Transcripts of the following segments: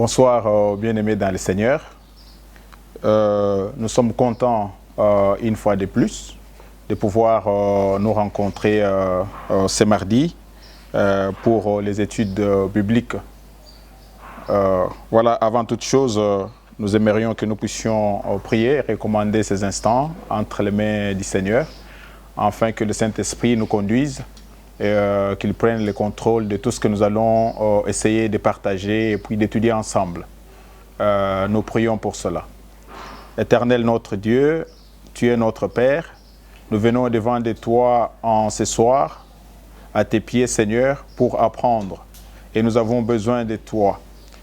Bonsoir, bien-aimés dans le Seigneur. Nous sommes contents, une fois de plus, de pouvoir nous rencontrer ce mardi pour les études bibliques. Voilà, avant toute chose, nous aimerions que nous puissions prier et recommander ces instants entre les mains du Seigneur, afin que le Saint-Esprit nous conduise et qu'il prenne le contrôle de tout ce que nous allons essayer de partager et puis d'étudier ensemble. Nous prions pour cela. Éternel notre Dieu, tu es notre Père. Nous venons devant de toi en ce soir, à tes pieds, Seigneur, pour apprendre. Et nous avons besoin de toi.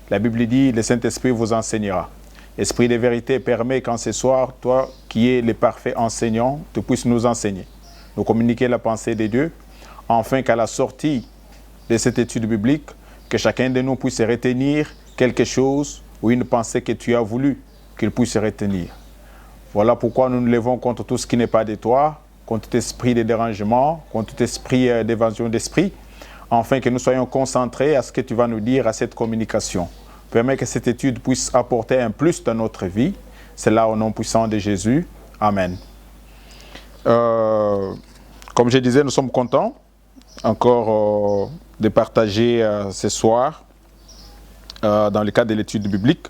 La Bible dit, le Saint-Esprit vous enseignera. Esprit de vérité, permet qu'en ce soir, toi qui es le parfait enseignant, tu puisses nous enseigner, nous communiquer la pensée de Dieu, afin qu'à la sortie de cette étude biblique, que chacun de nous puisse retenir quelque chose ou une pensée que tu as voulu qu'il puisse retenir. Voilà pourquoi nous nous levons contre tout ce qui n'est pas de toi, contre tout esprit de dérangement, contre tout esprit d'évasion d'esprit, afin que nous soyons concentrés à ce que tu vas nous dire à cette communication. Permets que cette étude puisse apporter un plus dans notre vie. C'est là au nom puissant de Jésus. Amen. Comme je disais, nous sommes contents encore de partager ce soir dans le cadre de l'étude biblique.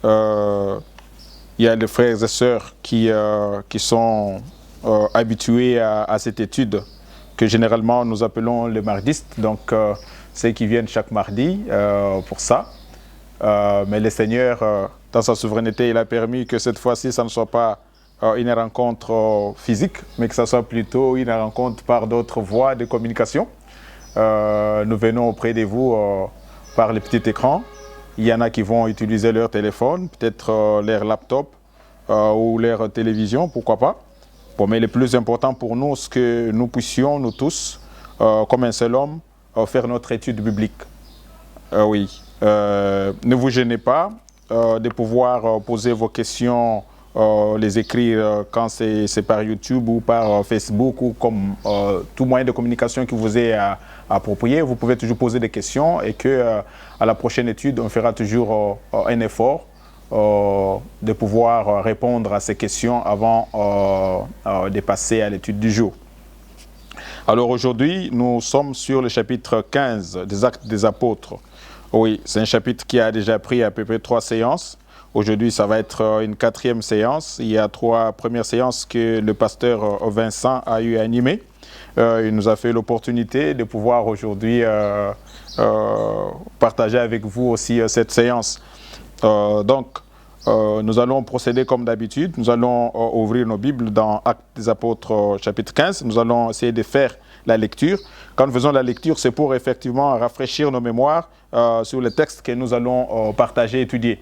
Il y a des frères et sœurs qui sont habitués à cette étude que généralement nous appelons les mardistes, donc ceux qui viennent chaque mardi pour ça. Mais le Seigneur, dans sa souveraineté, il a permis que cette fois-ci, ça ne soit pas une rencontre physique, mais que ça soit plutôt une rencontre par d'autres voies de communication. Nous venons auprès de vous par le petit écran. Il y en a qui vont utiliser leur téléphone, peut-être leur laptop ou leur télévision, pourquoi pas. Bon, mais le plus important pour nous, c'est que nous puissions, nous tous, comme un seul homme, faire notre étude biblique. Oui. Ne vous gênez pas de pouvoir poser vos questions, les écrire quand c'est par YouTube ou par Facebook ou comme tout moyen de communication qui vous est approprié. Vous pouvez toujours poser des questions et que à la prochaine étude, on fera toujours un effort de pouvoir répondre à ces questions avant de passer à l'étude du jour. Alors aujourd'hui, nous sommes sur le chapitre 15 des Actes des Apôtres. Oui, c'est un chapitre qui a déjà pris à peu près 3 séances. Aujourd'hui, ça va être une 4e séance. Il y a 3 premières séances que le pasteur Vincent a eu à animer. Il nous a fait l'opportunité de pouvoir aujourd'hui partager avec vous aussi cette séance. Donc, nous allons procéder comme d'habitude. Nous allons ouvrir nos Bibles dans Actes des Apôtres chapitre 15. Nous allons essayer de faire la lecture. Quand nous faisons la lecture, c'est pour effectivement rafraîchir nos mémoires sur le texte que nous allons partager, étudier.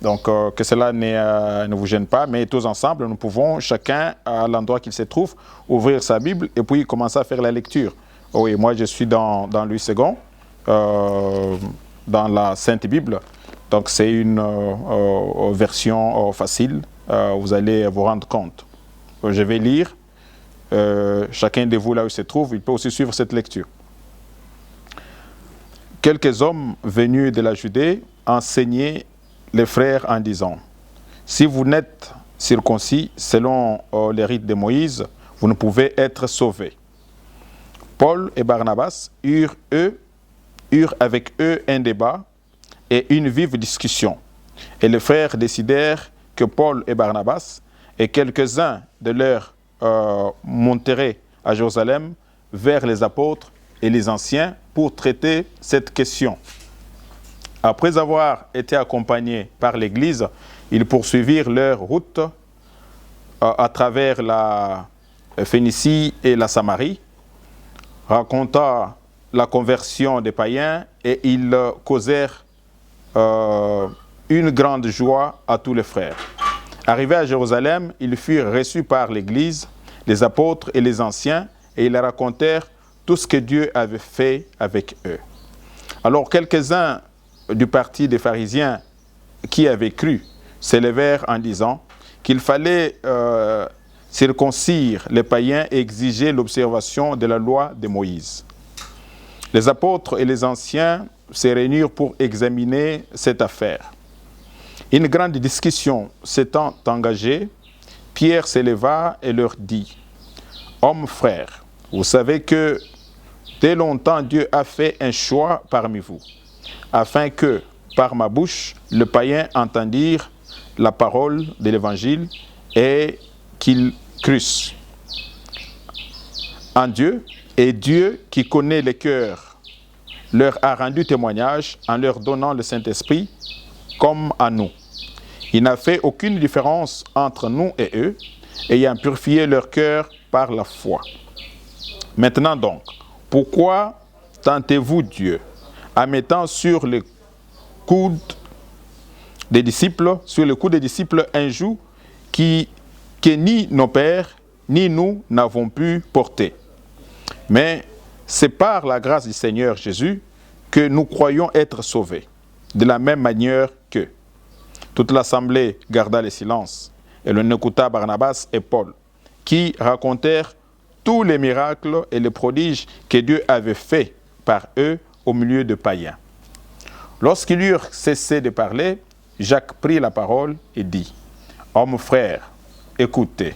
Donc, que cela ne vous gêne pas, mais tous ensemble, nous pouvons, chacun à l'endroit qu'il se trouve, ouvrir sa Bible et puis commencer à faire la lecture. Oui, moi je suis dans Louis II, dans la Sainte Bible. Donc, c'est une version facile, vous allez vous rendre compte. Je vais lire. Chacun de vous, là où il se trouve, il peut aussi suivre cette lecture. Quelques hommes venus de la Judée enseignaient les frères en disant: si vous n'êtes circoncis selon les rites de Moïse, vous ne pouvez être sauvés. Paul et Barnabas eurent avec eux un débat et une vive discussion. Et les frères décidèrent que Paul et Barnabas et quelques-uns de leurs monteraient à Jérusalem vers les apôtres et les anciens pour traiter cette question. Après avoir été accompagnés par l'Église, ils poursuivirent leur route à travers la Phénicie et la Samarie, racontant la conversion des païens, et ils causèrent une grande joie à tous les frères. Arrivés à Jérusalem, ils furent reçus par l'Église, les apôtres et les anciens, et ils leur racontèrent tout ce que Dieu avait fait avec eux. Alors quelques-uns du parti des pharisiens qui avaient cru s'élevèrent en disant qu'il fallait circoncire les païens et exiger l'observation de la loi de Moïse. Les apôtres et les anciens se réunirent pour examiner cette affaire. Une grande discussion s'étant engagée, Pierre s'éleva et leur dit, « Hommes frères, vous savez que dès longtemps Dieu a fait un choix parmi vous, afin que, par ma bouche, le païen entendît la parole de l'Évangile et qu'il crût en Dieu, et Dieu qui connaît les cœurs leur a rendu témoignage en leur donnant le Saint-Esprit comme à nous. Il n'a fait aucune différence entre nous et eux, ayant purifié leur cœur par la foi. Maintenant donc, pourquoi tentez-vous Dieu en mettant sur le coude des disciples, un joug que ni nos pères ni nous n'avons pu porter? Mais c'est par la grâce du Seigneur Jésus que nous croyons être sauvés, de la même manière qu'eux. Toute l'assemblée garda le silence, et l'on écouta Barnabas et Paul, qui racontèrent tous les miracles et les prodiges que Dieu avait faits par eux au milieu de païens. Lorsqu'ils eurent cessé de parler, Jacques prit la parole et dit, « Hommes frères, écoutez,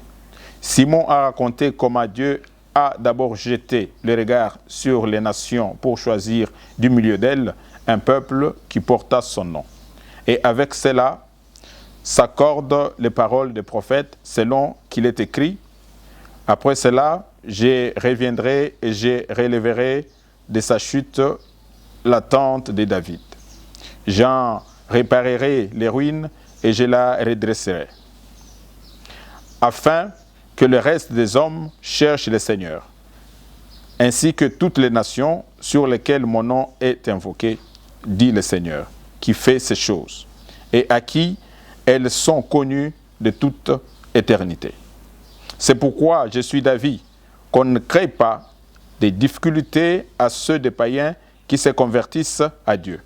Simon a raconté comment Dieu a d'abord jeté le regard sur les nations pour choisir du milieu d'elles un peuple qui porta son nom. Et avec cela, s'accordent les paroles des prophètes selon qu'il est écrit. Après cela, je reviendrai et je relèverai de sa chute la tente de David. J'en réparerai les ruines et je la redresserai, afin que le reste des hommes cherche le Seigneur, ainsi que toutes les nations sur lesquelles mon nom est invoqué, dit le Seigneur, qui fait ces choses, et à qui elles sont connues de toute éternité. C'est pourquoi je suis d'avis qu'on ne crée pas des difficultés à ceux des païens qui se convertissent à Dieu,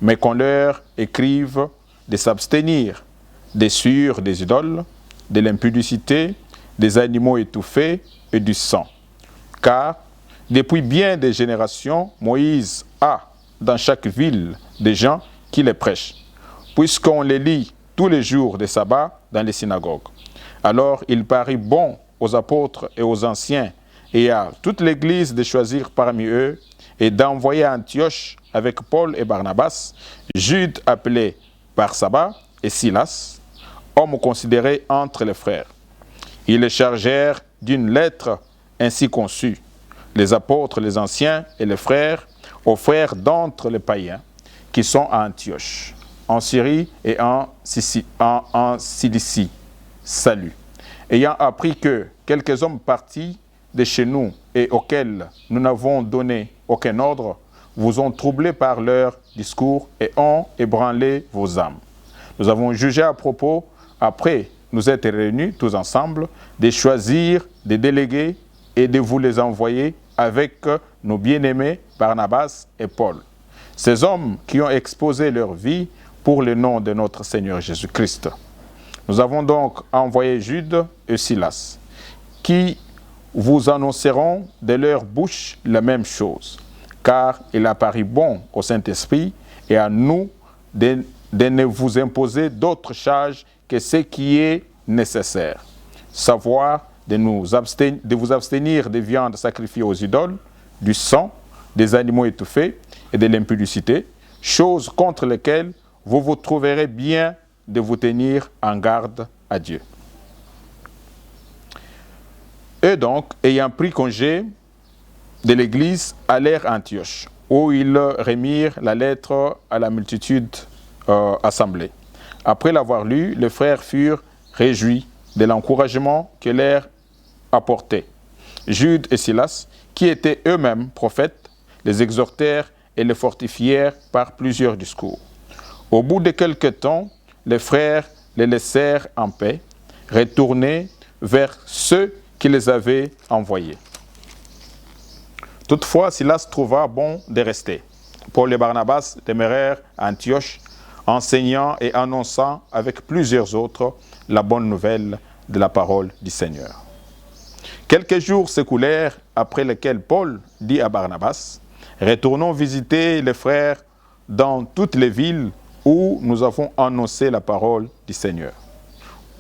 mais qu'on leur écrive de s'abstenir des souillures des idoles, de l'impudicité, des animaux étouffés et du sang. Car depuis bien des générations, Moïse a dans chaque ville des gens qui les prêchent, puisqu'on les lit tous les jours des sabbats dans les synagogues. Alors il parut bon aux apôtres et aux anciens et à toute l'Église de choisir parmi eux et d'envoyer à Antioche avec Paul et Barnabas, Jude appelé Barsabas et Silas, hommes considérés entre les frères. Ils les chargèrent d'une lettre ainsi conçue. Les apôtres, les anciens et les frères, aux frères d'entre les païens qui sont à Antioche, en Syrie et en Cilicie. Salut. Ayant appris que quelques hommes partis de chez nous et auxquels nous n'avons donné aucun ordre, vous ont troublés par leur discours et ont ébranlé vos âmes. Nous avons jugé à propos, après nous être réunis tous ensemble, de choisir des délégués et de vous les envoyer avec nos bien-aimés Barnabas et Paul. Ces hommes qui ont exposé leur vie pour le nom de notre Seigneur Jésus-Christ. Nous avons donc envoyé Jude et Silas, qui vous annonceront de leur bouche la même chose, car il a paru bon au Saint-Esprit et à nous de ne vous imposer d'autres charges que ce qui est nécessaire, savoir de vous abstenir des viandes sacrifiées aux idoles, du sang, des animaux étouffés et de l'impudicité, choses contre lesquelles vous vous trouverez bien de vous tenir en garde à Dieu. Eux donc, ayant pris congé de l'Église, allèrent à Antioche, où ils remirent la lettre à la multitude assemblée. Après l'avoir lue, les frères furent réjouis de l'encouragement que leur apportait. Jude et Silas, qui étaient eux-mêmes prophètes, les exhortèrent et les fortifièrent par plusieurs discours. Au bout de quelque temps, les frères les laissèrent en paix, retournés vers ceux qui les avaient envoyés. Toutefois, Silas trouva bon de rester. Paul et Barnabas demeurèrent à Antioche, enseignant et annonçant avec plusieurs autres la bonne nouvelle de la parole du Seigneur. Quelques jours s'écoulèrent, après lesquels Paul dit à Barnabas, « Retournons visiter les frères dans toutes les villes où nous avons annoncé la parole du Seigneur,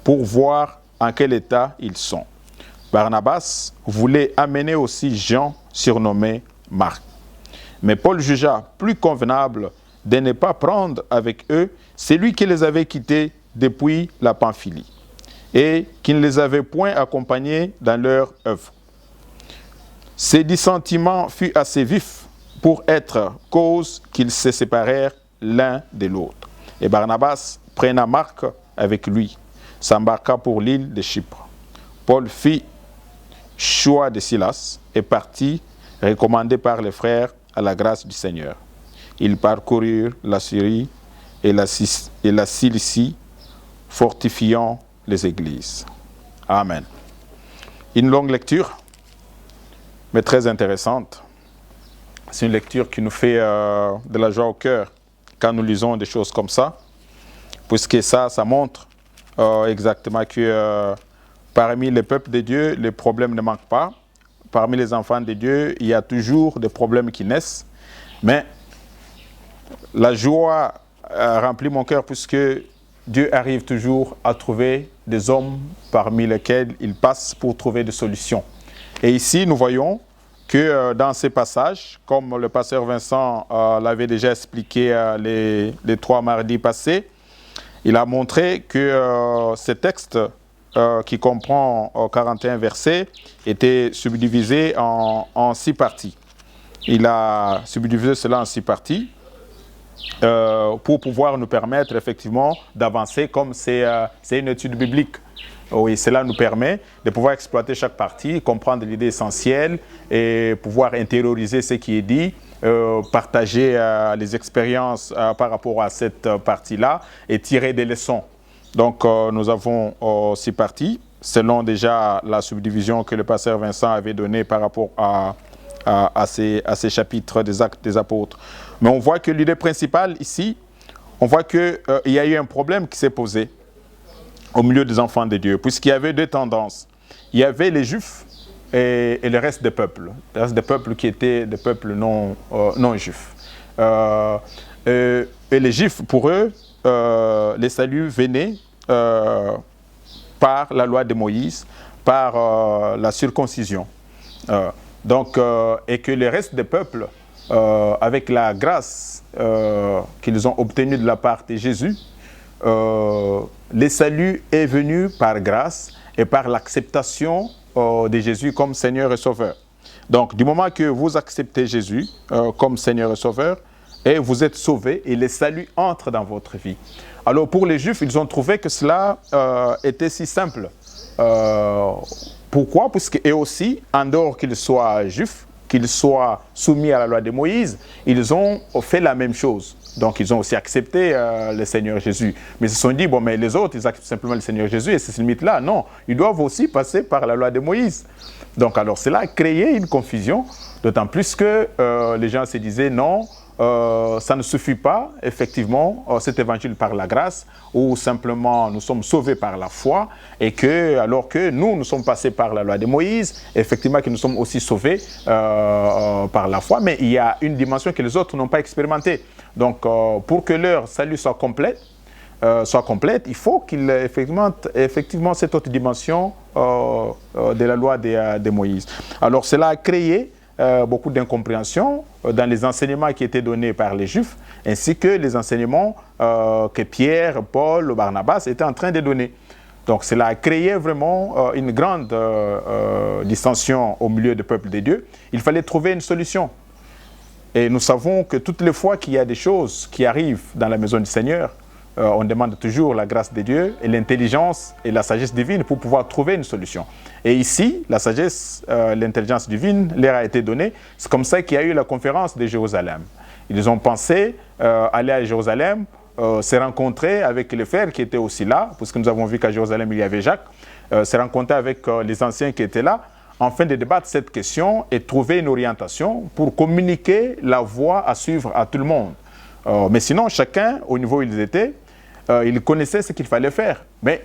pour voir en quel état ils sont. Barnabas voulait amener aussi Jean, surnommé Marc. Mais Paul jugea plus convenable de ne pas prendre avec eux celui qui les avait quittés depuis la Pamphylie et qui ne les avait point accompagnés dans leur œuvre. Ces dissentiments furent assez vifs pour être cause qu'ils se séparèrent l'un de l'autre. Et Barnabas, prenant Marc avec lui, s'embarqua pour l'île de Chypre. Paul fit choix de Silas et partit, recommandé par les frères à la grâce du Seigneur. Ils parcoururent la Syrie et la Cilicie, fortifiant les églises. Amen. Une longue lecture, mais très intéressante. C'est une lecture qui nous fait de la joie au cœur quand nous lisons des choses comme ça, puisque ça montre exactement que parmi les peuples de Dieu, les problèmes ne manquent pas. Parmi les enfants de Dieu, il y a toujours des problèmes qui naissent, mais la joie remplit mon cœur puisque Dieu arrive toujours à trouver des hommes parmi lesquels il passe pour trouver des solutions. Et ici, nous voyons que dans ces passages, comme le pasteur Vincent l'avait déjà expliqué les 3 mardis passés, il a montré que ce texte qui comprend 41 versets était subdivisé en 6 parties. Il a subdivisé cela en 6 parties pour pouvoir nous permettre effectivement d'avancer comme c'est une étude biblique. Oui, cela nous permet de pouvoir exploiter chaque partie, comprendre l'idée essentielle et pouvoir intérioriser ce qui est dit, partager les expériences par rapport à cette partie-là et tirer des leçons. Donc, nous avons 6 parties, selon déjà la subdivision que le pasteur Vincent avait donnée par rapport à ces chapitres des Actes des Apôtres. Mais on voit que l'idée principale ici, on voit qu'il y a eu un problème qui s'est posé au milieu des enfants de Dieu, puisqu'il y avait 2 tendances. Il y avait les Juifs et le reste des peuples. Le reste des peuples qui étaient des peuples non juifs. Et les Juifs, pour eux, les saluts venaient par la loi de Moïse, par la circoncision. Et que le reste des peuples, avec la grâce qu'ils ont obtenue de la part de Jésus, le salut est venu par grâce et par l'acceptation de Jésus comme Seigneur et Sauveur. Donc, du moment que vous acceptez Jésus comme Seigneur et Sauveur, et vous êtes sauvés, et le salut entre dans votre vie. Alors, pour les Juifs, ils ont trouvé que cela était si simple. Pourquoi? Parce qu'eux aussi, en dehors qu'ils soient juifs, qu'ils soient soumis à la loi de Moïse, ils ont fait la même chose. Donc, ils ont aussi accepté le Seigneur Jésus. Mais ils se sont dit, bon, mais les autres, ils acceptent simplement le Seigneur Jésus et c'est limite-là. Non, ils doivent aussi passer par la loi de Moïse. Donc, alors, cela a créé une confusion, d'autant plus que les gens se disaient, non, ça ne suffit pas, effectivement, cet évangile par la grâce, ou simplement nous sommes sauvés par la foi, et que, alors que nous sommes passés par la loi de Moïse, effectivement que nous sommes aussi sauvés par la foi, mais il y a une dimension que les autres n'ont pas expérimentée. Donc, pour que leur salut soit complète, il faut qu'il ait effectivement cette autre dimension de la loi de Moïse. Alors, cela a créé beaucoup d'incompréhension dans les enseignements qui étaient donnés par les Juifs, ainsi que les enseignements que Pierre, Paul, Barnabas étaient en train de donner. Donc cela a créé vraiment une grande dissension au milieu du peuple de Dieu. Il fallait trouver une solution. Et nous savons que toutes les fois qu'il y a des choses qui arrivent dans la maison du Seigneur, on demande toujours la grâce de Dieu et l'intelligence et la sagesse divine pour pouvoir trouver une solution. Et ici, la sagesse, l'intelligence divine leur a été donnée. C'est comme ça qu'il y a eu la conférence de Jérusalem. Ils ont pensé aller à Jérusalem, se rencontrer avec les frères qui étaient aussi là, parce que nous avons vu qu'à Jérusalem, il y avait Jacques, se rencontrer avec les anciens qui étaient là, afin de débattre cette question et trouver une orientation pour communiquer la voie à suivre à tout le monde. Mais sinon, chacun, au niveau où ils étaient, ils connaissaient ce qu'il fallait faire. Mais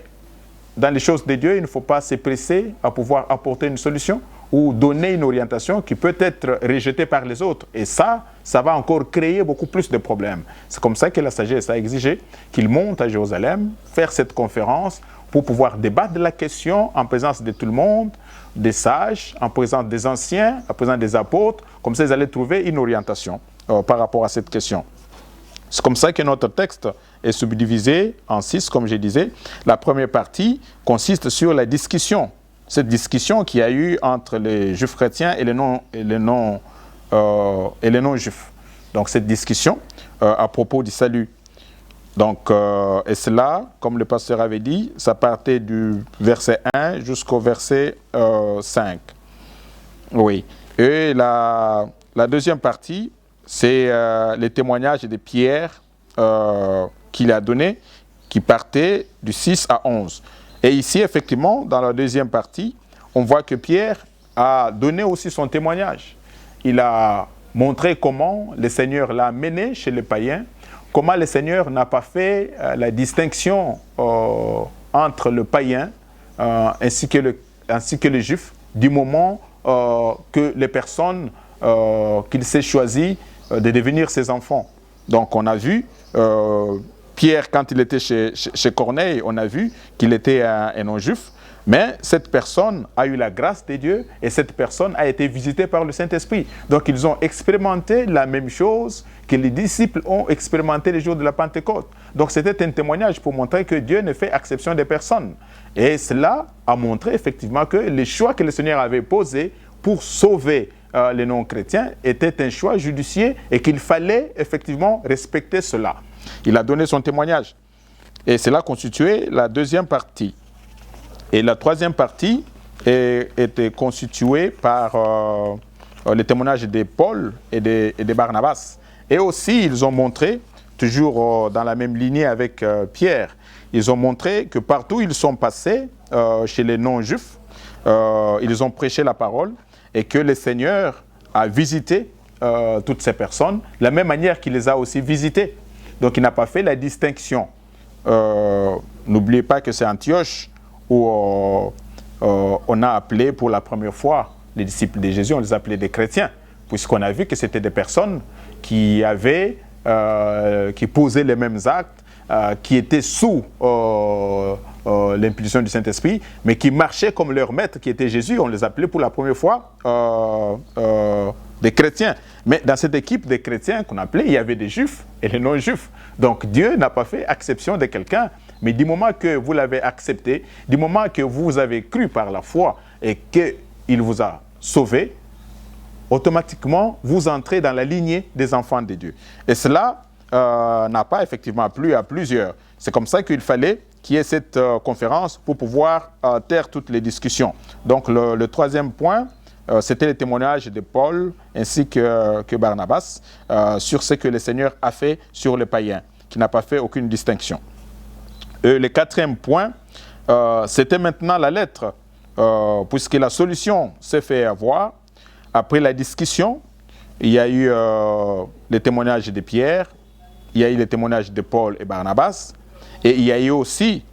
dans les choses de Dieu, il ne faut pas se presser à pouvoir apporter une solution. ou donner une orientation qui peut être rejetée par les autres. Et ça va encore créer beaucoup plus de problèmes. C'est comme ça que la sagesse a exigé qu'il monte à Jérusalem, faire cette conférence pour pouvoir débattre de la question en présence de tout le monde, des sages, en présence des anciens, en présence des apôtres. Comme ça, ils allaient trouver une orientation par rapport à cette question. C'est comme ça que notre texte est subdivisé en 6, comme je disais. La première partie consiste sur la discussion. Cette discussion qu'il y a eu entre les juifs chrétiens et les non-juifs. Donc cette discussion à propos du salut. Donc, et cela, comme le pasteur avait dit, ça partait du verset 1 jusqu'au verset 5. Oui. Et la deuxième partie, c'est les témoignages de Pierre qu'il a donné, qui partaient du 6 à 11. Et ici, effectivement, dans la deuxième partie, on voit que Pierre a donné aussi son témoignage. Il a montré comment le Seigneur l'a mené chez les païens, comment le Seigneur n'a pas fait la distinction entre le païen ainsi que le juif, du moment que les personnes qu'il s'est choisi de devenir ses enfants. Donc on a vu Pierre, quand il était chez Corneille, on a vu qu'il était un non-juif, mais cette personne a eu la grâce de Dieu et cette personne a été visitée par le Saint-Esprit. Donc ils ont expérimenté la même chose que les disciples ont expérimenté les jours de la Pentecôte. Donc c'était un témoignage pour montrer que Dieu ne fait exception des personnes. Et cela a montré effectivement que les choix que le Seigneur avait posés pour sauver les non-chrétiens était un choix judicieux et qu'il fallait effectivement respecter cela. Il a donné son témoignage. Et cela constituait la deuxième partie. Et la troisième partie était constituée par le témoignage de Paul et de Barnabas. Et aussi, ils ont montré, toujours dans la même lignée avec Pierre, ils ont montré que partout où ils sont passés, chez les non-juifs, ils ont prêché la parole et que le Seigneur a visité toutes ces personnes de la même manière qu'il les a aussi visités. Donc il n'a pas fait la distinction. N'oubliez pas que c'est Antioche où on a appelé pour la première fois les disciples de Jésus, on les appelait des chrétiens, puisqu'on a vu que c'était des personnes qui posaient les mêmes actes, qui étaient sous l'impulsion du Saint-Esprit, mais qui marchaient comme leur maître qui était Jésus. On les appelait pour la première fois des chrétiens. Mais dans cette équipe des chrétiens qu'on appelait, il y avait des juifs et les non-juifs. Donc Dieu n'a pas fait exception de quelqu'un, mais du moment que vous l'avez accepté, du moment que vous avez cru par la foi et qu'il vous a sauvé, automatiquement vous entrez dans la lignée des enfants de Dieu. Et cela n'a pas effectivement plu à plusieurs. C'est comme ça qu'il fallait qu'il y ait cette conférence pour pouvoir taire toutes les discussions. Donc le troisième point, c'était le témoignage de Paul ainsi que Barnabas sur ce que le Seigneur a fait sur les païens, qui n'a pas fait aucune distinction. Le quatrième point, c'était maintenant la lettre, puisque la solution s'est fait avoir. Après la discussion, il y a eu le témoignage de Pierre, il y a eu le témoignage de Paul et Barnabas, et il y a eu aussi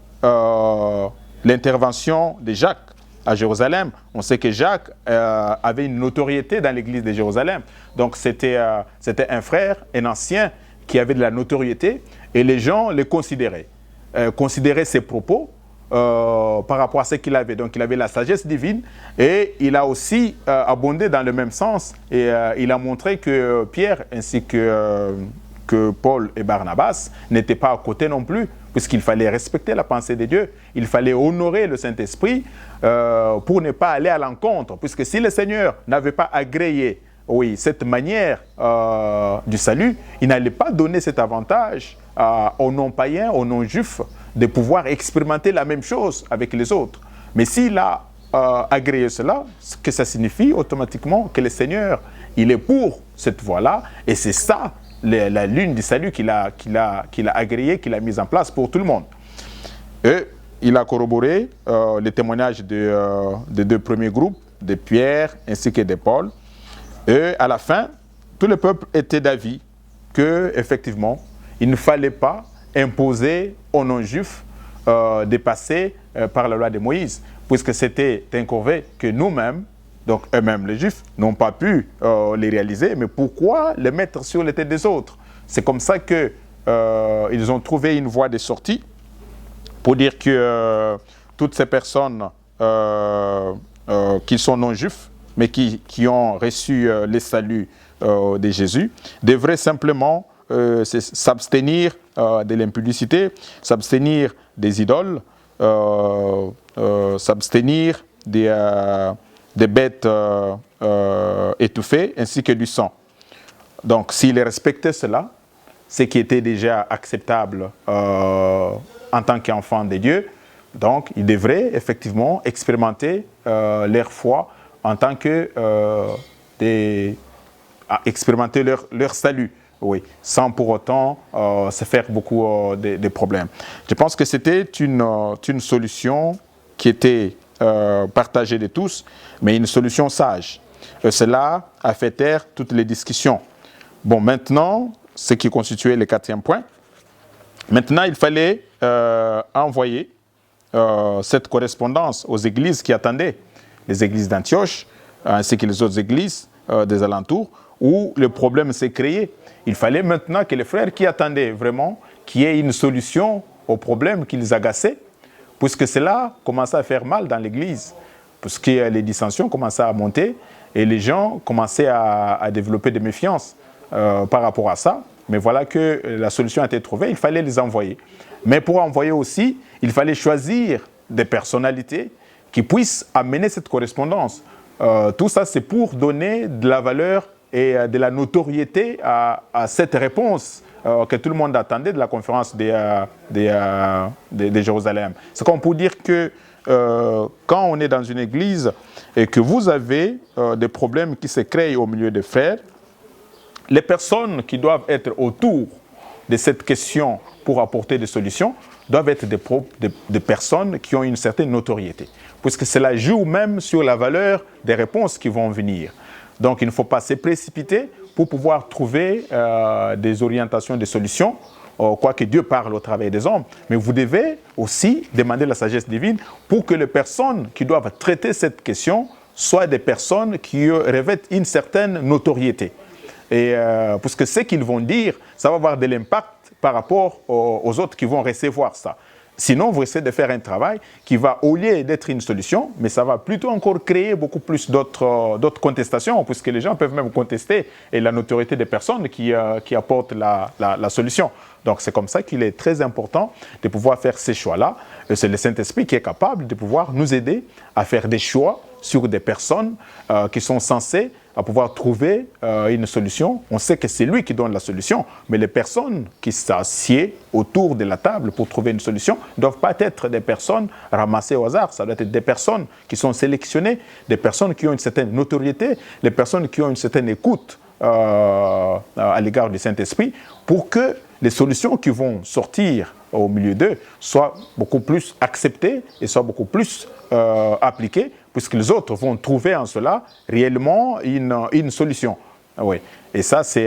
l'intervention de Jacques à Jérusalem. On sait que Jacques avait une notoriété dans l'église de Jérusalem. Donc c'était un frère, un ancien, qui avait de la notoriété, et les gens le considéraient. Considéraient ses propos par rapport à ce qu'il avait. Donc il avait la sagesse divine, et il a aussi abondé dans le même sens, et il a montré que Pierre ainsi que Paul et Barnabas n'étaient pas à côté non plus, puisqu'il fallait respecter la pensée de Dieu, il fallait honorer le Saint-Esprit pour ne pas aller à l'encontre, puisque si le Seigneur n'avait pas agréé cette manière du salut, il n'allait pas donner cet avantage aux non-païens, aux non-juifs, de pouvoir expérimenter la même chose avec les autres. Mais s'il a agréé cela, ce que ça signifie automatiquement que le Seigneur, il est pour cette voie-là, et c'est ça la lune du salut qu'il a agréé, qu'il a mise en place pour tout le monde. Et il a corroboré les témoignages des deux premiers groupes, de Pierre ainsi que de Paul. Et à la fin, tout le peuple était d'avis qu'effectivement, il ne fallait pas imposer aux non-juifs de passer par la loi de Moïse, puisque c'était incorvé que nous-mêmes, donc eux-mêmes les Juifs, n'ont pas pu les réaliser, mais pourquoi les mettre sur les têtes des autres? C'est comme ça qu'ils ont trouvé une voie de sortie pour dire que toutes ces personnes qui sont non-juifs, mais qui ont reçu les saluts de Jésus, devraient simplement s'abstenir de l'impudicité, s'abstenir des idoles, s'abstenir des bêtes étouffées, ainsi que du sang. Donc, s'ils respectaient cela, ce qui était déjà acceptable en tant qu'enfants de Dieu, donc ils devraient effectivement expérimenter leur foi en tant que expérimenter leur salut, oui, sans pour autant se faire beaucoup de problèmes. Je pense que c'était une solution qui était partagée de tous, mais une solution sage. Cela a fait taire toutes les discussions. Bon, maintenant, ce qui constituait le 4e point, maintenant il fallait envoyer cette correspondance aux églises qui attendaient, les églises d'Antioche, ainsi que les autres églises des alentours, où le problème s'est créé. Il fallait maintenant que les frères qui attendaient vraiment qu'il y ait une solution au problème qui les agaçait, puisque cela commençait à faire mal dans l'église, puisque les dissensions commençaient à monter et les gens commençaient à développer des méfiances par rapport à ça. Mais voilà que la solution a été trouvée, il fallait les envoyer. Mais pour envoyer aussi, il fallait choisir des personnalités qui puissent amener cette correspondance. Tout ça, c'est pour donner de la valeur et de la notoriété à cette réponse que tout le monde attendait de la conférence de Jérusalem. C'est comme pour dire que quand on est dans une église et que vous avez des problèmes qui se créent au milieu des frères, les personnes qui doivent être autour de cette question pour apporter des solutions doivent être des personnes qui ont une certaine notoriété, puisque cela joue même sur la valeur des réponses qui vont venir. Donc il ne faut pas se précipiter pour pouvoir trouver des orientations, des solutions, quoique Dieu parle au travers des hommes, mais vous devez aussi demander la sagesse divine pour que les personnes qui doivent traiter cette question soient des personnes qui revêtent une certaine notoriété. Et puisque ce qu'ils vont dire, ça va avoir de l'impact par rapport aux autres qui vont recevoir ça. Sinon, vous essayez de faire un travail qui va, au lieu d'être une solution, mais ça va plutôt encore créer beaucoup plus d'autres contestations, puisque les gens peuvent même contester et la notoriété des personnes qui apportent la solution. Donc, c'est comme ça qu'il est très important de pouvoir faire ces choix-là. Et c'est le Saint-Esprit qui est capable de pouvoir nous aider à faire des choix sur des personnes qui sont censées à pouvoir trouver une solution. On sait que c'est lui qui donne la solution, mais les personnes qui s'assiedent autour de la table pour trouver une solution ne doivent pas être des personnes ramassées au hasard. Ça doit être des personnes qui sont sélectionnées, des personnes qui ont une certaine notoriété, des personnes qui ont une certaine écoute à l'égard du Saint-Esprit pour que les solutions qui vont sortir au milieu d'eux soient beaucoup plus acceptées et soient beaucoup plus appliquées, puisque les autres vont trouver en cela réellement une solution. Oui. Et ça, c'est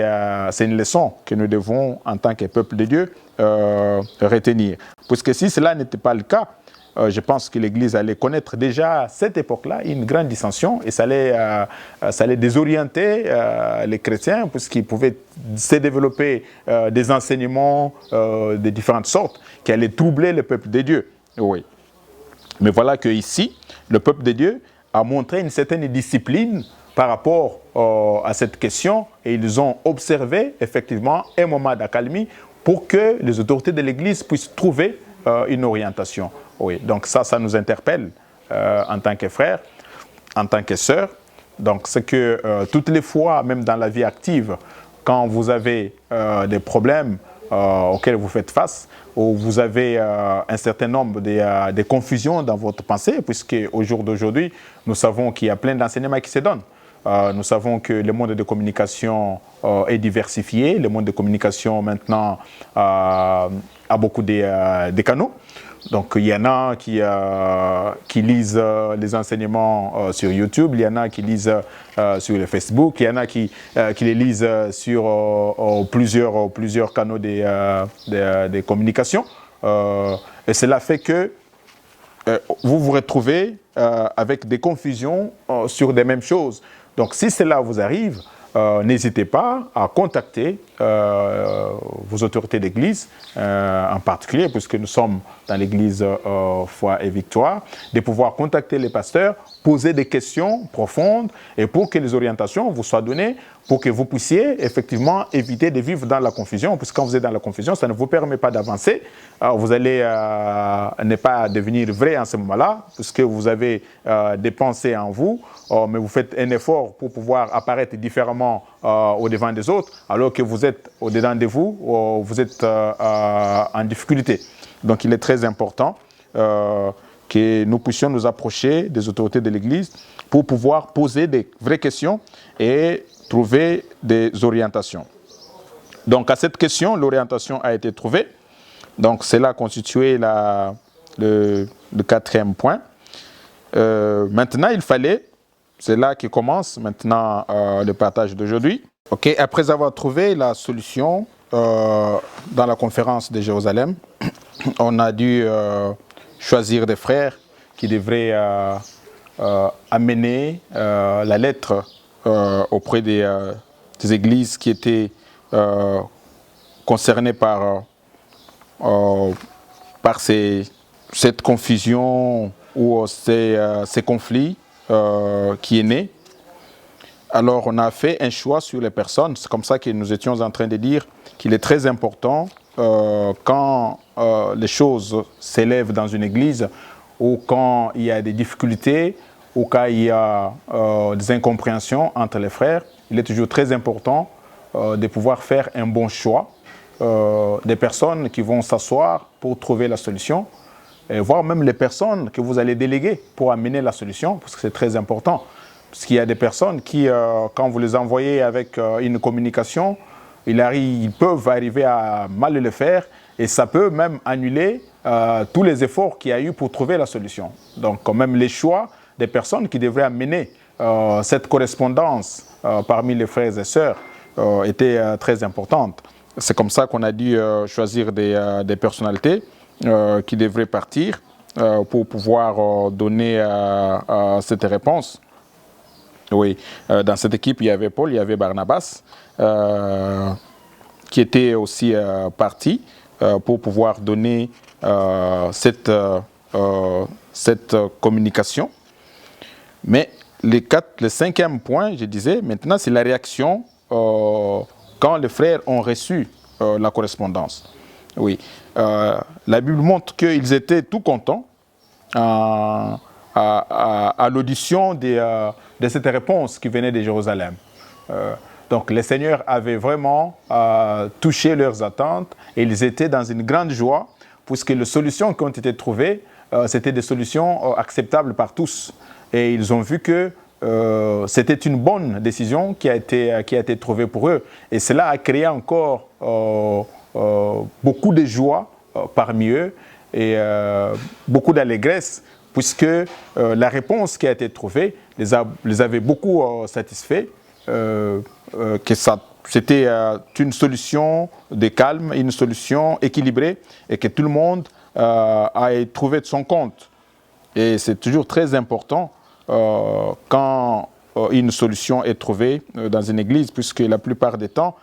une leçon que nous devons, en tant que peuple de Dieu, retenir. Puisque si cela n'était pas le cas, je pense que l'Église allait connaître déjà à cette époque-là une grande dissension et ça allait désorienter les chrétiens puisqu'ils pouvaient se développer des enseignements de différentes sortes qui allaient troubler le peuple de Dieu. Oui. Mais voilà qu'ici, le peuple de Dieu a montré une certaine discipline par rapport à cette question et ils ont observé effectivement un moment d'accalmie pour que les autorités de l'Église puissent trouver une orientation. Oui, donc ça nous interpelle en tant que frères, en tant que sœurs. Donc c'est que toutes les fois, même dans la vie active, quand vous avez des problèmes auxquels vous faites face, ou vous avez un certain nombre de confusions dans votre pensée, puisque au jour d'aujourd'hui, nous savons qu'il y a plein d'enseignements qui se donnent. Nous savons que le monde de communication est diversifié. Le monde de communication maintenant a beaucoup de canaux. Donc il y en a qui lisent les enseignements sur YouTube, il y en a qui lisent sur le Facebook, il y en a qui les lisent sur plusieurs canaux de communication. Et cela fait que vous vous retrouvez avec des confusions sur des mêmes choses. Donc si cela vous arrive, n'hésitez pas à contacter vos autorités d'église, en particulier, puisque nous sommes dans l'église Foi et Victoire, de pouvoir contacter les pasteurs, poser des questions profondes et pour que les orientations vous soient données, pour que vous puissiez effectivement éviter de vivre dans la confusion, puisque quand vous êtes dans la confusion, ça ne vous permet pas d'avancer. Vous allez ne pas devenir vrai en ce moment-là, puisque vous avez des pensées en vous, mais vous faites un effort pour pouvoir apparaître différemment au-devant des autres, alors que vous êtes au-dedans de vous, vous êtes en difficulté. Donc il est très important que nous puissions nous approcher des autorités de l'Église pour pouvoir poser des vraies questions et trouver des orientations. Donc à cette question, l'orientation a été trouvée. Donc cela constituait le quatrième point. Maintenant, il fallait, c'est là que commence maintenant le partage d'aujourd'hui. Okay, après avoir trouvé la solution dans la conférence de Jérusalem, on a dû choisir des frères qui devraient amener la lettre auprès des églises qui étaient concernées par cette confusion ou ces conflits qui est né. Alors on a fait un choix sur les personnes. C'est comme ça que nous étions en train de dire qu'il est très important quand les choses s'élèvent dans une église ou quand il y a des difficultés ou quand il y a des incompréhensions entre les frères, il est toujours très important de pouvoir faire un bon choix des personnes qui vont s'asseoir pour trouver la solution, et voire même les personnes que vous allez déléguer pour amener la solution, parce que c'est très important. Parce qu'il y a des personnes qui, quand vous les envoyez avec une communication, ils peuvent arriver à mal le faire et ça peut même annuler tous les efforts qu'il y a eu pour trouver la solution. Donc, quand même, les choix des personnes qui devraient amener cette correspondance parmi les frères et sœurs étaient très importantes. C'est comme ça qu'on a dû choisir des personnalités qui devraient partir pour pouvoir donner cette réponse. Oui, dans cette équipe, il y avait Paul, il y avait Barnabas, qui étaient aussi partis pour pouvoir donner cette communication. Mais le cinquième point, je disais, maintenant, c'est la réaction quand les frères ont reçu la correspondance. Oui, la Bible montre qu'ils étaient tout contents à l'audition de cette réponse qui venait de Jérusalem. Donc le Seigneur avait vraiment touché leurs attentes et ils étaient dans une grande joie puisque les solutions qui ont été trouvées, c'était des solutions acceptables par tous. Et ils ont vu que c'était une bonne décision qui a été trouvée pour eux. Et cela a créé encore beaucoup de joie parmi eux et beaucoup d'allégresse, puisque la réponse qui a été trouvée les avait beaucoup satisfaits, que c'était une solution de calme, une solution équilibrée et que tout le monde a trouvé de son compte. Et c'est toujours très important quand une solution est trouvée dans une église, puisque la plupart des temps,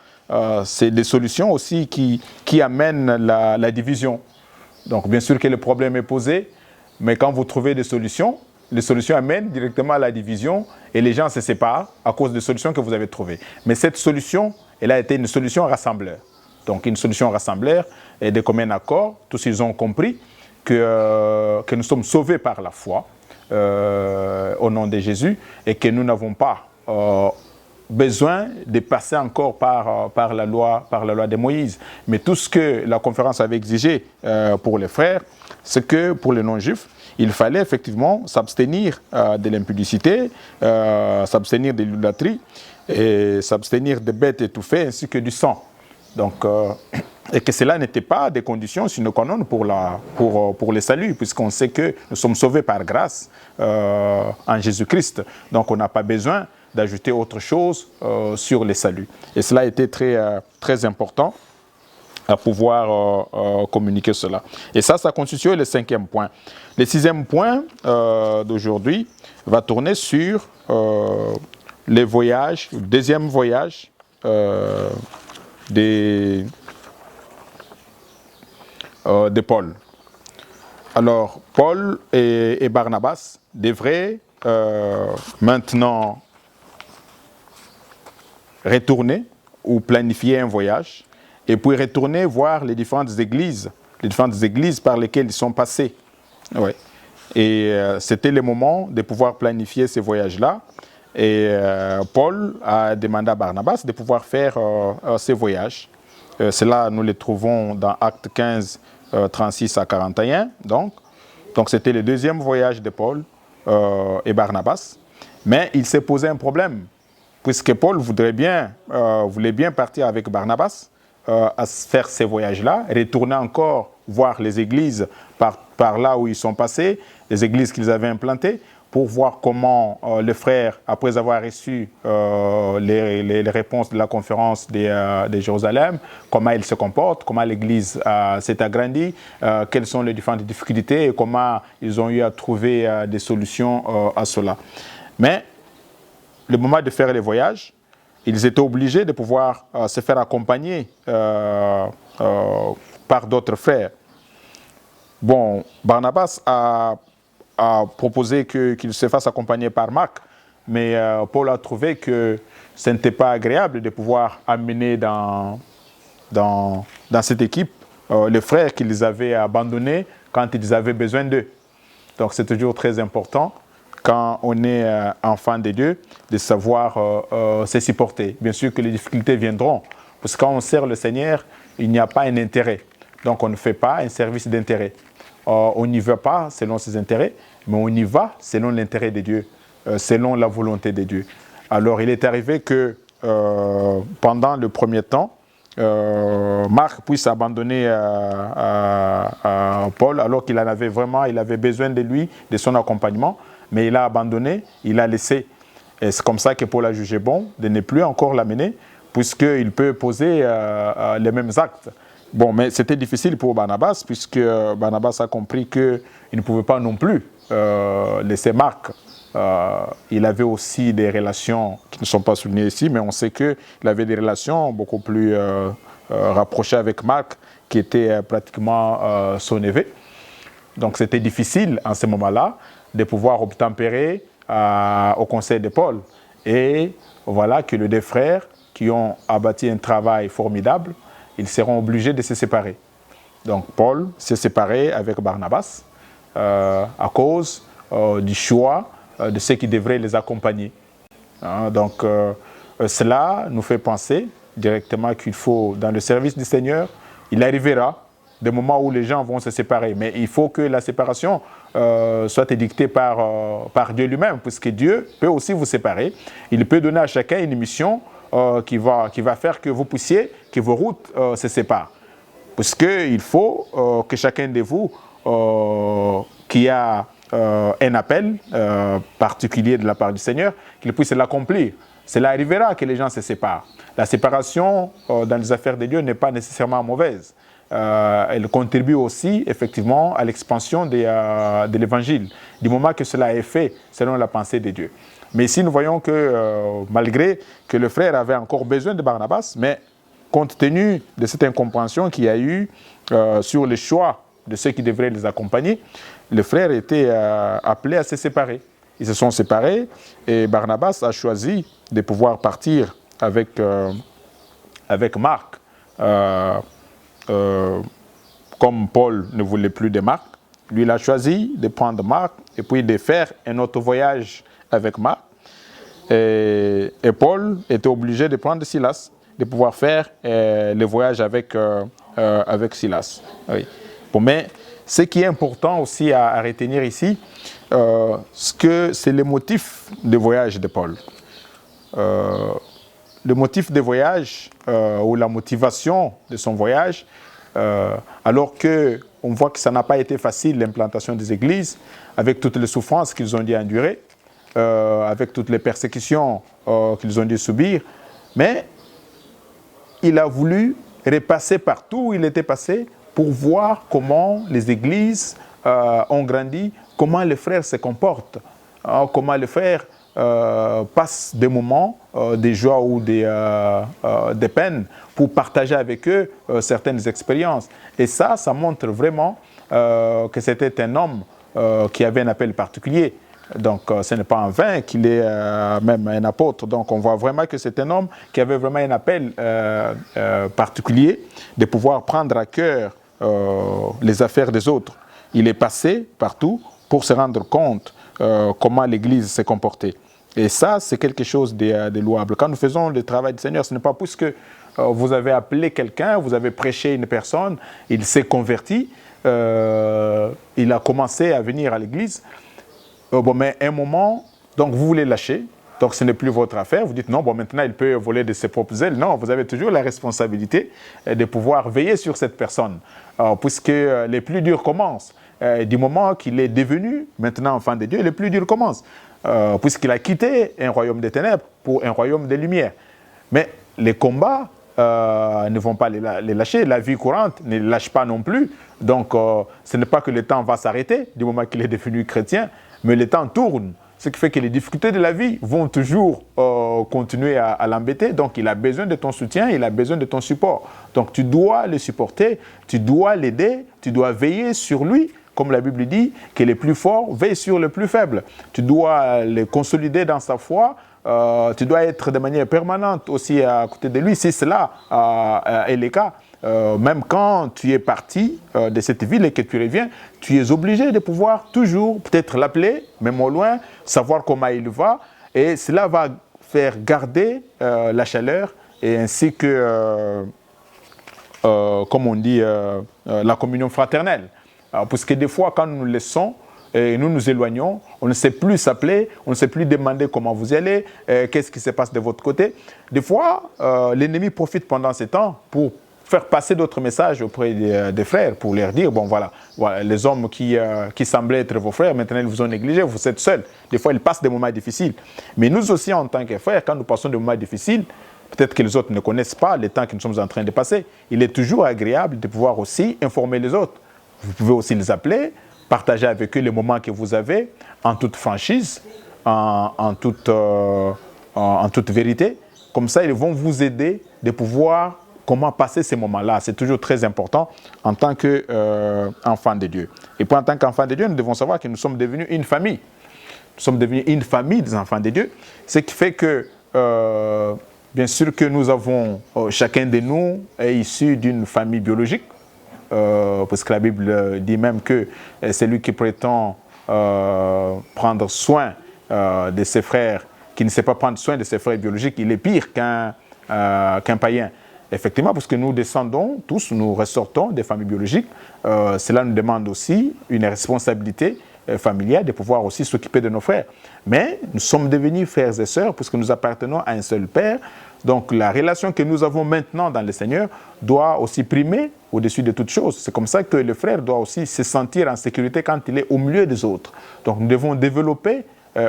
c'est des solutions aussi qui amènent la division. Donc bien sûr que le problème est posé, mais quand vous trouvez des solutions, les solutions amènent directement à la division et les gens se séparent à cause des solutions que vous avez trouvées. Mais cette solution, elle a été une solution rassembleur. Donc une solution rassembleur et de commun accord, tous ils ont compris que nous sommes sauvés par la foi au nom de Jésus et que nous n'avons pas besoin de passer encore par la loi de Moïse. Mais tout ce que la conférence avait exigé pour les frères, c'est que pour les non-juifs, il fallait effectivement s'abstenir de l'impudicité, s'abstenir de l'idolâtrie et s'abstenir des bêtes étouffées ainsi que du sang. Donc, et que cela n'était pas des conditions sine qua non pour le salut, puisqu'on sait que nous sommes sauvés par grâce en Jésus-Christ. Donc on n'a pas besoin d'ajouter autre chose sur le salut. Et cela a été très, très important. à pouvoir communiquer cela. Et ça constitue le 5e point. Le 6e point d'aujourd'hui va tourner sur les voyages, le 2e voyage de Paul. Alors, Paul et Barnabas devraient maintenant retourner ou planifier un voyage et puis retourner voir les différentes églises par lesquelles ils sont passés. Ouais. Et c'était le moment de pouvoir planifier ces voyages-là. Et Paul a demandé à Barnabas de pouvoir faire ces voyages. Cela, nous les trouvons dans Actes 15, 36 à 41. Donc c'était le 2e voyage de Paul et Barnabas. Mais il s'est posé un problème, puisque Paul voulait bien partir avec Barnabas à faire ces voyages-là, retourner encore voir les églises par là où ils sont passés, les églises qu'ils avaient implantées, pour voir comment les frères, après avoir reçu les réponses de la conférence de Jérusalem, comment ils se comportent, comment l'Église s'est agrandie, quelles sont les différentes difficultés et comment ils ont eu à trouver des solutions à cela. Mais le moment de faire les voyages, ils étaient obligés de pouvoir se faire accompagner par d'autres frères. Bon, Barnabas a proposé qu'il se fasse accompagner par Marc, mais Paul a trouvé que ce n'était pas agréable de pouvoir amener dans cette équipe les frères qu'ils avaient abandonnés quand ils avaient besoin d'eux. Donc c'est toujours très important, quand on est enfant de Dieu, de savoir se supporter. Bien sûr que les difficultés viendront, parce que quand on sert le Seigneur, il n'y a pas un intérêt. Donc on ne fait pas un service d'intérêt. On n'y va pas selon ses intérêts, mais on y va selon l'intérêt de Dieu, selon la volonté de Dieu. Alors il est arrivé que pendant le premier temps, Marc puisse abandonner Paul alors qu'il avait besoin de lui, de son accompagnement, mais il a abandonné, il a laissé. Et c'est comme ça que Paul a jugé bon de ne plus encore l'amener, puisqu'il peut poser les mêmes actes. Bon, mais c'était difficile pour Barnabas, puisque Barnabas a compris qu'il ne pouvait pas non plus laisser Marc. Il avait aussi des relations qui ne sont pas soulignées ici, mais on sait qu'il avait des relations beaucoup plus rapprochées avec Marc, qui était pratiquement son neveu. Donc c'était difficile en ce moment-là de pouvoir obtempérer au conseil de Paul. Et voilà que les deux frères qui ont abattu un travail formidable, ils seront obligés de se séparer. Donc Paul s'est séparé avec Barnabas à cause du choix de ceux qui devraient les accompagner. Donc cela nous fait penser directement qu'il faut, dans le service du Seigneur, il arrivera des moments où les gens vont se séparer. Mais il faut que la séparation soit édictée par Dieu lui-même, puisque Dieu peut aussi vous séparer. Il peut donner à chacun une mission qui va faire que vous puissiez, que vos routes se séparent. Parce qu'il faut que chacun de vous qui a un appel particulier de la part du Seigneur, qu'il puisse l'accomplir. Cela arrivera que les gens se séparent. La séparation dans les affaires de Dieu n'est pas nécessairement mauvaise. Elle contribue aussi effectivement à l'expansion de l'évangile, du moment que cela est fait selon la pensée de Dieu. Mais ici, nous voyons que malgré que le frère avait encore besoin de Barnabas, mais compte tenu de cette incompréhension qu'il y a eu sur le choix de ceux qui devraient les accompagner, le frère était appelé à se séparer. Ils se sont séparés et Barnabas a choisi de pouvoir partir avec Marc. Comme Paul ne voulait plus de Marc, lui il a choisi de prendre Marc et puis de faire un autre voyage avec Marc. Et Paul était obligé de prendre Silas, de pouvoir faire le voyage avec Silas. Oui. Bon, mais ce qui est important aussi à retenir ici, c'est le motif de voyage de Paul. Le motif de voyage ou la motivation de son voyage, alors qu'on voit que ça n'a pas été facile l'implantation des églises, avec toutes les souffrances qu'ils ont dû endurer, avec toutes les persécutions qu'ils ont dû subir, mais il a voulu repassé partout où il était passé pour voir comment les églises ont grandi, comment les frères se comportent, comment les frères passent des moments, des joies ou des peines pour partager avec eux certaines expériences. Et ça montre vraiment que c'était un homme qui avait un appel particulier. Donc, ce n'est pas en vain qu'il est même un apôtre. Donc, on voit vraiment que c'est un homme qui avait vraiment un appel particulier de pouvoir prendre à cœur les affaires des autres. Il est passé partout pour se rendre compte comment l'Église s'est comportée. Et ça, c'est quelque chose de louable. Quand nous faisons le travail du Seigneur, ce n'est pas puisque vous avez appelé quelqu'un, vous avez prêché une personne, il s'est converti, il a commencé à venir à l'Église. Mais à un moment, donc vous voulez lâcher, donc ce n'est plus votre affaire. Vous dites non, maintenant il peut voler de ses propres ailes. Non, vous avez toujours la responsabilité de pouvoir veiller sur cette personne, puisque les plus durs commencent. Du moment qu'il est devenu maintenant enfant de Dieu, les plus durs commencent, puisqu'il a quitté un royaume des ténèbres pour un royaume des lumières. Mais les combats ne vont pas les lâcher, la vie courante ne les lâche pas non plus. Donc ce n'est pas que le temps va s'arrêter du moment qu'il est devenu chrétien, mais le temps tourne. Ce qui fait que les difficultés de la vie vont toujours continuer à l'embêter. Donc, il a besoin de ton soutien, il a besoin de ton support. Donc, tu dois le supporter, tu dois l'aider, tu dois veiller sur lui. Comme la Bible dit, que les plus forts veillent sur les plus faibles. Tu dois le consolider dans sa foi. Tu dois être de manière permanente aussi à côté de lui. Si cela est le cas, même quand tu es parti de cette ville et que tu reviens, tu es obligé de pouvoir toujours peut-être l'appeler, même au loin, savoir comment il va. Et cela va faire garder la chaleur et ainsi que, comme on dit, la communion fraternelle. Parce que des fois, quand nous nous laissons et nous nous éloignons, on ne sait plus s'appeler, on ne sait plus demander comment vous allez, qu'est-ce qui se passe de votre côté. Des fois, l'ennemi profite pendant ce temps pour faire passer d'autres messages auprès des frères, pour leur dire, bon voilà, les hommes qui semblaient être vos frères, maintenant ils vous ont négligé, vous êtes seuls. Des fois, ils passent des moments difficiles. Mais nous aussi, en tant que frères, quand nous passons des moments difficiles, peut-être que les autres ne connaissent pas le temps que nous sommes en train de passer. Il est toujours agréable de pouvoir aussi informer les autres. Vous pouvez aussi les appeler, partager avec eux les moments que vous avez, en toute franchise, en toute vérité. Comme ça, ils vont vous aider de pouvoir comment passer ces moments-là. C'est toujours très important en tant qu'enfant de Dieu. Et puis en tant qu'enfant de Dieu, nous devons savoir que nous sommes devenus une famille. Nous sommes devenus une famille des enfants de Dieu. Ce qui fait que, bien sûr que nous avons, chacun de nous est issu d'une famille biologique. Parce que la Bible dit même que celui qui prétend prendre soin de ses frères, qui ne sait pas prendre soin de ses frères biologiques, il est pire qu'un païen. Effectivement, parce que nous descendons tous, nous ressortons des familles biologiques, cela nous demande aussi une responsabilité familiale de pouvoir aussi s'occuper de nos frères. Mais nous sommes devenus frères et sœurs puisque nous appartenons à un seul Père. Donc la relation que nous avons maintenant dans le Seigneur doit aussi primer au-dessus de toutes choses. C'est comme ça que le frère doit aussi se sentir en sécurité quand il est au milieu des autres. Donc nous devons développer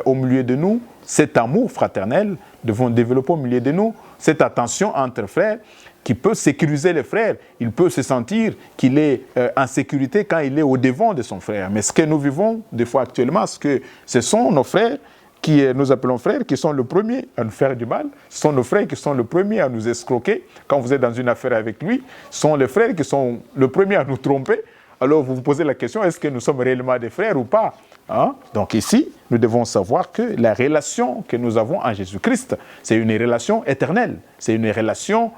au milieu de nous cet amour fraternel, nous devons développer au milieu de nous cette attention entre frères qui peut sécuriser le frère. Il peut se sentir qu'il est en sécurité quand il est au devant de son frère. Mais ce que nous vivons des fois actuellement, c'est que ce sont nos frères qui nous appelons frères, qui sont les premiers à nous faire du mal. Ce sont nos frères qui sont les premiers à nous escroquer. Quand vous êtes dans une affaire avec lui, ce sont les frères qui sont les premiers à nous tromper. Alors vous vous posez la question, est-ce que nous sommes réellement des frères ou pas? Donc ici, nous devons savoir que la relation que nous avons en Jésus-Christ, c'est une relation éternelle. C'est une relation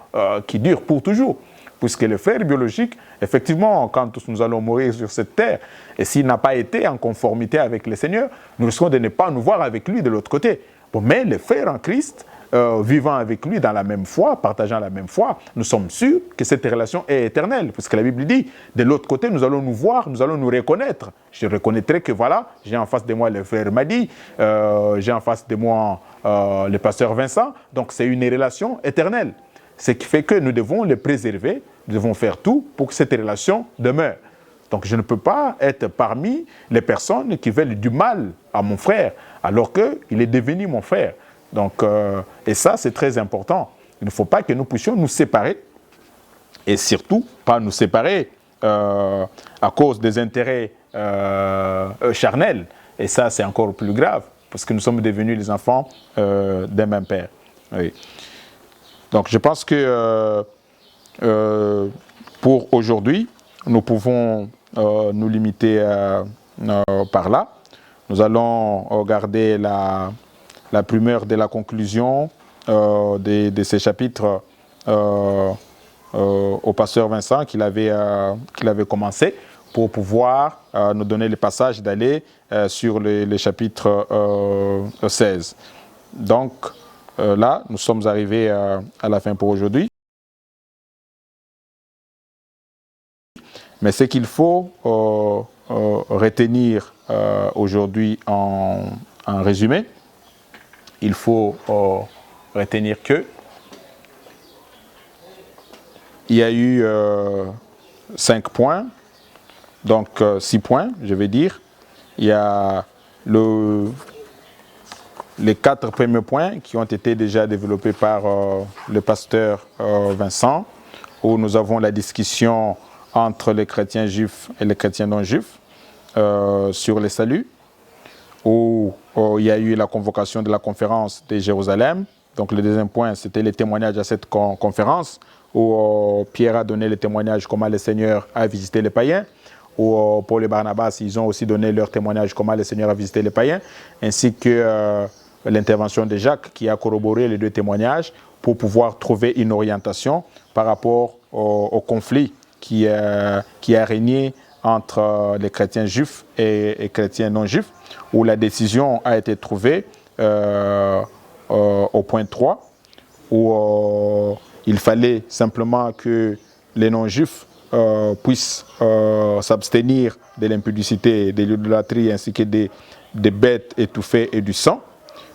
qui dure pour toujours. Puisque le frère biologique, effectivement, quand tous nous allons mourir sur cette terre, et s'il n'a pas été en conformité avec le Seigneur, nous risquons de ne pas nous voir avec lui de l'autre côté. Bon, mais les frères en Christ, vivant avec lui dans la même foi, partageant la même foi, nous sommes sûrs que cette relation est éternelle. Puisque la Bible dit, de l'autre côté, nous allons nous voir, nous allons nous reconnaître. Je reconnaîtrai que voilà, j'ai en face de moi le frère Madi, j'ai en face de moi le pasteur Vincent. Donc c'est une relation éternelle. Ce qui fait que nous devons les préserver, nous devons faire tout pour que cette relation demeure. Donc je ne peux pas être parmi les personnes qui veulent du mal à mon frère, alors qu'il est devenu mon frère. Donc, et ça, c'est très important. Il ne faut pas que nous puissions nous séparer et surtout pas nous séparer à cause des intérêts charnels. Et ça, c'est encore plus grave, parce que nous sommes devenus les enfants d'un même père. Oui. Donc, je pense que pour aujourd'hui, nous pouvons nous limiter par là. Nous allons regarder la primeur de la conclusion de ces chapitres au pasteur Vincent qu'il avait commencé, pour pouvoir nous donner le passage d'aller sur les chapitres 16. Donc là, nous sommes arrivés à la fin pour aujourd'hui. Mais ce qu'il faut retenir aujourd'hui en résumé, il faut retenir que il y a eu 5 points, donc 6 points, je vais dire. Il y a les 4 premiers points qui ont été déjà développés par le pasteur Vincent, où nous avons la discussion entre les chrétiens juifs et les chrétiens non juifs sur le salut, où il y a eu la convocation de la conférence de Jérusalem. Donc le deuxième point, c'était les témoignages à cette conférence, où Pierre a donné le témoignage comment le Seigneur a visité les païens, où Paul et Barnabas, ils ont aussi donné leur témoignage comment le Seigneur a visité les païens, ainsi que l'intervention de Jacques qui a corroboré les 2 témoignages pour pouvoir trouver une orientation par rapport au conflit qui a régné entre les chrétiens juifs et les chrétiens non juifs, où la décision a été trouvée au point 3, où il fallait simplement que les non-juifs puissent s'abstenir de l'impudicité, de l'idolâtrie ainsi que des bêtes étouffées et du sang,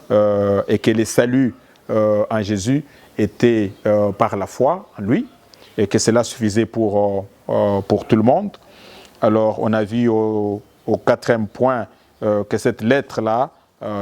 et que le salut en Jésus était par la foi en lui, et que cela suffisait pour tout le monde. Alors on a vu au 4e point que cette lettre-là,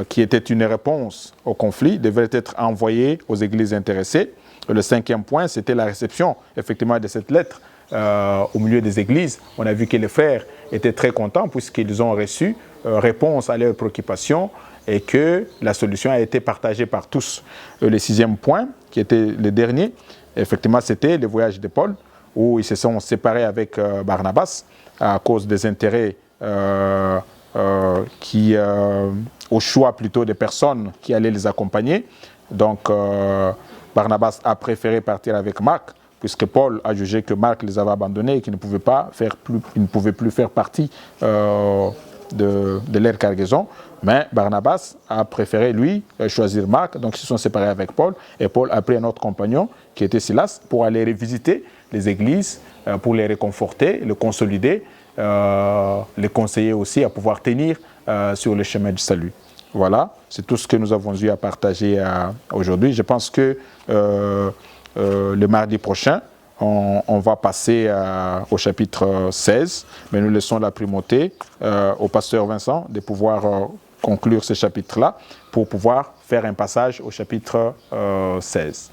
qui était une réponse au conflit, devait être envoyée aux églises intéressées. Le 5e point, c'était la réception effectivement de cette lettre au milieu des églises. On a vu que les frères étaient très contents puisqu'ils ont reçu réponse à leurs préoccupations et que la solution a été partagée par tous. Le 6e point, qui était le dernier, effectivement, c'était le voyage de Paul, où ils se sont séparés avec Barnabas à cause des intérêts au choix plutôt des personnes qui allaient les accompagner. Donc, Barnabas a préféré partir avec Marc, puisque Paul a jugé que Marc les avait abandonnés et qu'il ne pouvait plus faire partie de leur cargaison. Mais Barnabas a préféré, lui, choisir Marc, donc ils se sont séparés avec Paul, et Paul a pris un autre compagnon, qui était Silas, pour aller revisiter les églises, pour les réconforter, les consolider, les conseiller aussi à pouvoir tenir sur le chemin du salut. Voilà, c'est tout ce que nous avons eu à partager aujourd'hui. Je pense que le mardi prochain, on va passer au chapitre 16, mais nous laissons la primauté au pasteur Vincent de pouvoir conclure ce chapitre-là pour pouvoir faire un passage au chapitre 16.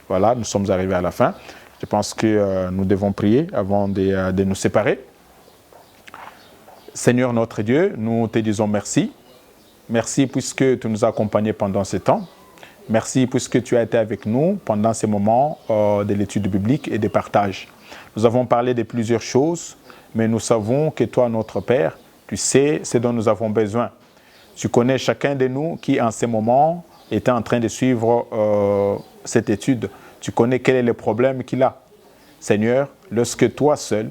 Voilà, nous sommes arrivés à la fin. Je pense que nous devons prier avant de nous séparer. Seigneur notre Dieu, nous te disons merci. Merci puisque tu nous as accompagnés pendant ce temps. Merci puisque tu as été avec nous pendant ces moments de l'étude biblique et de partage. Nous avons parlé de plusieurs choses, mais nous savons que toi, notre Père, tu sais ce dont nous avons besoin. Tu connais chacun de nous qui, en ces moments, était en train de suivre cette étude. Tu connais quel est le problème qu'il a. Seigneur, lorsque toi seul,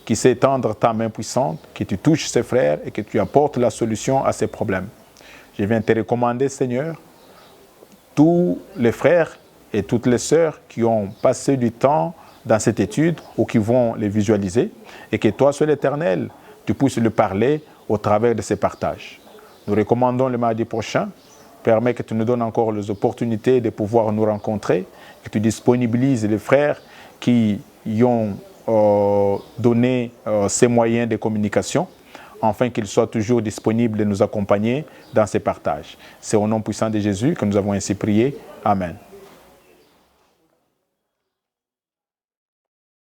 qui sais étendre ta main puissante, que tu touches ses frères et que tu apportes la solution à ces problèmes. Je viens te recommander, Seigneur, tous les frères et toutes les sœurs qui ont passé du temps dans cette étude ou qui vont les visualiser, et que toi, seul Éternel, tu puisses le parler au travers de ces partages. Nous recommandons le mardi prochain. Permets que tu nous donnes encore les opportunités de pouvoir nous rencontrer, que tu disponibilises les frères qui y ont donné ces moyens de communication, afin qu'ils soient toujours disponibles de nous accompagner dans ces partages. C'est au nom puissant de Jésus que nous avons ainsi prié. Amen.